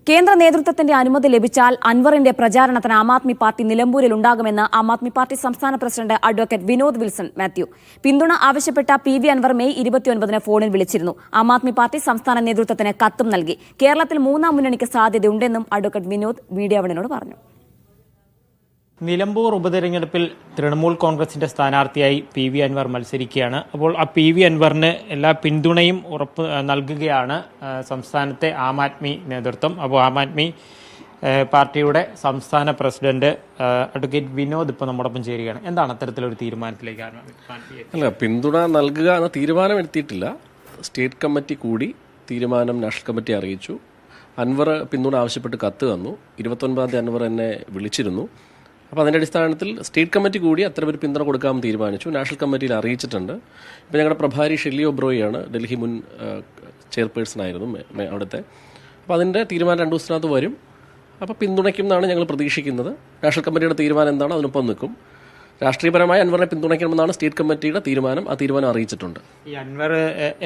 കേന്ദ്ര നേതൃത്വത്തിന്റെ അനുമതി ലഭിച്ചാൽ അൻവറിന്റെ പ്രചാരണത്തിന് ആം ആദ്മി പാർട്ടി നിലമ്പൂരിൽ ഉണ്ടാകുമെന്ന് ആം ആദ്മി പാർട്ടി സംസ്ഥാന president advocate Vinod Wilson Mathew. പിന്തുണ ആവശ്യപ്പെട്ട PV അൻവർ മെയ് 29 ഫോണിൽ വിളിച്ചിരുന്നു. ആം ആദ്മി പാർട്ടി സംസ്ഥാന നേതൃത്വത്തിന് കത്തും നൽകി. കേരളത്തിൽ മൂന്നാം മുന്നണിക്ക് സാധ്യതയുണ്ടെന്നും അഡ്വക്കേറ്റ് വിനോദ് മീഡിയ വണിനോട് പറഞ്ഞു. നിലമ്പൂർ ഉപതെരഞ്ഞെടുപ്പിൽ തൃണമൂൽ കോൺഗ്രസിന്റെ സ്ഥാനാർത്ഥിയായി PV അൻവർ മത്സരിക്കുകയാണ്. അപ്പോൾ ആ PV അൻവറിന് എല്ലാ പിന്തുണയും ഉറപ്പ് നൽകുകയാണ് സംസ്ഥാനത്തെ ആം ആദ്മി നേതൃത്വം. അപ്പോൾ ആം ആദ്മി പാർട്ടിയുടെ സംസ്ഥാന പ്രസിഡന്റ് അഡ്വക്കേറ്റ് വിനോദ് ഇപ്പോൾ നമ്മോടൊപ്പം ചേരുകയാണ്. എന്താണ് അത്തരത്തിലൊരു തീരുമാനത്തിലേക്ക്? അല്ല, പിന്തുണ നൽകുക എന്ന തീരുമാനം എടുത്തിട്ടില്ല. സ്റ്റേറ്റ് കമ്മിറ്റി കൂടി തീരുമാനം നാഷണൽ കമ്മിറ്റി അറിയിച്ചു. അൻവർ പിന്തുണ ആവശ്യപ്പെട്ട് കത്ത് തന്നു. 29 തീയതി അൻവർ എന്നെ വിളിച്ചിരുന്നു. അപ്പോൾ അതിൻ്റെ അടിസ്ഥാനത്തിൽ സ്റ്റേറ്റ് കമ്മിറ്റി കൂടി അത്തരമൊരു പിന്തുണ കൊടുക്കാമെന്ന് തീരുമാനിച്ചു. നാഷണൽ കമ്മിറ്റിയിൽ അറിയിച്ചിട്ടുണ്ട്. ഇപ്പോൾ ഞങ്ങളുടെ പ്രഭാരി ഷെല്ലി ഒബ്രോയാണ്, ഡൽഹി മുൻ ചെയർപേഴ്സൺ ആയിരുന്നു അവിടുത്തെ. അപ്പോൾ അതിൻ്റെ തീരുമാനം 2 ദിവസത്തിനകത്ത് വരും. അപ്പോൾ പിന്തുണയ്ക്കും എന്നാണ് ഞങ്ങൾ പ്രതീക്ഷിക്കുന്നത്. നാഷണൽ കമ്മിറ്റിയുടെ തീരുമാനം എന്താണ് അതിനൊപ്പം നിൽക്കും. രാഷ്ട്രീയപരമായി അൻവറിനെ പിന്തുണയ്ക്കണമെന്നാണ് സ്റ്റേറ്റ് കമ്മിറ്റിയുടെ തീരുമാനം. ആ തീരുമാനം അറിയിച്ചിട്ടുണ്ട്. ഈ അൻവർ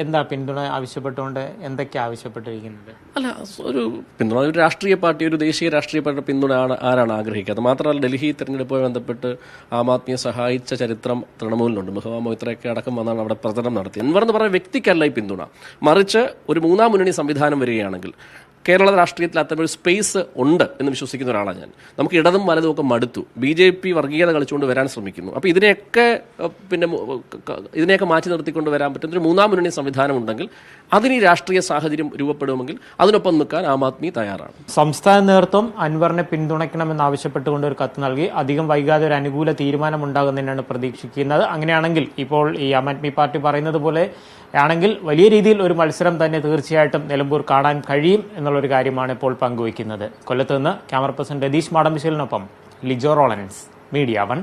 എന്താ പിന്തുണ ആവശ്യപ്പെട്ടുകൊണ്ട് എന്തൊക്കെ ആവശ്യപ്പെട്ടിരിക്കുന്നത്? അല്ല, ഒരു പിന്തുണ ഒരു രാഷ്ട്രീയ പാർട്ടി, ഒരു ദേശീയ രാഷ്ട്രീയ പാർട്ടിയുടെ പിന്തുണ ആരാണ് ആഗ്രഹിക്കാത്തത്? മാത്രമല്ല, ഡൽഹി തെരഞ്ഞെടുപ്പുമായി ബന്ധപ്പെട്ട് ആം ആദ്മിയെ സഹായിച്ച ചരിത്രം തൃണമൂലിനുണ്ട്. മെഹബൂബ മൊയ്ത്രയൊക്കെ അടക്കം വന്നാണ് അവിടെ പ്രചരണം നടത്തി. അൻവർ എന്ന് പറയുന്ന വ്യക്തിക്കല്ല ഈ പിന്തുണ, മറിച്ച് ഒരു മൂന്നാം മുന്നണി സംവിധാനം വരികയാണെങ്കിൽ കേരള രാഷ്ട്രീയത്തിൽ അത്തരമൊരു സ്പേസ് ഉണ്ട് എന്ന് വിശ്വസിക്കുന്ന ഒരാളാണ് ഞാൻ. നമുക്ക് ഇടതും വലതും ഒക്കെ മടുത്തു. BJP വർഗീയത കളിച്ചുകൊണ്ട് വരാൻ ശ്രമിക്കുന്നു. അപ്പോൾ ഇതിനെയൊക്കെ മാറ്റി നിർത്തിക്കൊണ്ട് വരാൻ പറ്റുന്ന ഒരു മൂന്നാം മുന്നണി സംവിധാനം ഉണ്ടെങ്കിൽ അതിന് ഈ രാഷ്ട്രീയ സാഹചര്യം രൂപപ്പെടുമെങ്കിൽ അതിനൊപ്പം നിൽക്കാൻ ആം ആദ്മി തയ്യാറാണ്. സംസ്ഥാന നേതൃത്വം അൻവറിനെ പിന്തുണയ്ക്കണമെന്ന് ആവശ്യപ്പെട്ടുകൊണ്ട് ഒരു കത്ത് നൽകി. അധികം വൈകാതെ ഒരു അനുകൂല തീരുമാനം ഉണ്ടാകുന്നതിനാണ് പ്രതീക്ഷിക്കുന്നത്. അങ്ങനെയാണെങ്കിൽ ഇപ്പോൾ ഈ ആം ആദ്മി പാർട്ടി പറയുന്നത് പോലെ ആണെങ്കിൽ വലിയ രീതിയിൽ ഒരു മത്സരം തന്നെ തീർച്ചയായിട്ടും നിലമ്പൂർ കാണാൻ കഴിയും എന്നുള്ളൊരു കാര്യമാണ് ഇപ്പോൾ പങ്കുവയ്ക്കുന്നത്. കൊല്ലത്ത് നിന്ന് ക്യാമറ പേഴ്സൺ രതീഷ് മാടമ്പിശലിനൊപ്പം ലിജോ റോളൻസ്, മീഡിയ 1.